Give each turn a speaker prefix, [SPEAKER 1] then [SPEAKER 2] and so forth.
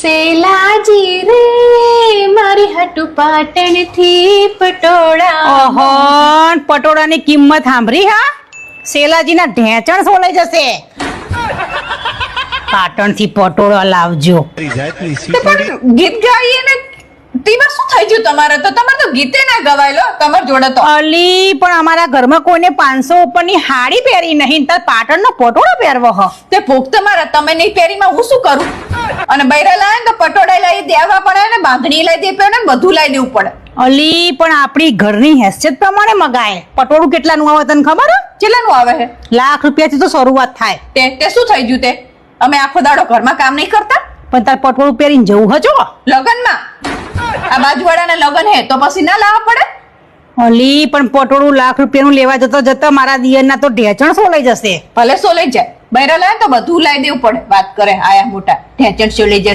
[SPEAKER 1] સેલાજી રે મારી હટુ પાટણ થી પટોળા.
[SPEAKER 2] ઓહો, પટોળાની કિંમત સાંભળી હા? સેલાજીના ઢેંચણ સોલાઈ જશે. પાટણથી પટોળા લાવજો.
[SPEAKER 1] પણ ગીત ગાઈએ ને તેમાં શું થઈ ગયું તમારે? તો તમારે તો ગીતે ના ગવાય લો તમાર જોડે તો.
[SPEAKER 2] અલી, પણ અમારા ઘરમાં કોઈને 500 ઉપરની હાડી પહેરી નહીં, તાર પાટણનો પટોળો પહેરવો હ.
[SPEAKER 1] તે ભૂખ તમારા તમે નહીં પહેરીમાં હું શું કરું? અને બૈરા લાવે ને તો પટોળા લઈ દેવા પડે ને બાંધણી લઈ દેવી પડે ને બધું લઈ દેવું પડે.
[SPEAKER 2] અલી, પણ આપણી ઘરની હેસિયત પ્રમાણે મગાય. પટોળું કેટલાનું આવે તને ખબર હે?
[SPEAKER 1] કેટલાનું આવે છે?
[SPEAKER 2] ₹1,00,000 તો શરૂઆત થાય.
[SPEAKER 1] તે શું થઈ ગયું? તે અમે આખો દાડો ઘરમાં કામ નહીં કરતા?
[SPEAKER 2] પણ તાર પટોળું પહેરીને જવું હજો.
[SPEAKER 1] લગનમાં આ બાજુવાળાના લગન હે તો પછી ના લાવવા પડે?
[SPEAKER 2] અલી, પણ પટોળું ₹1,00,000 લેવા જતા મારા દિયરના તો ઢેચણ સોલાઈ જશે.
[SPEAKER 1] ભલે સો લઈ જાય, બૈરા લાવે તો બધું લઈ દેવું પડે. વાત કરે આયા મોટા ઢેંચણ સો લઈ જાય.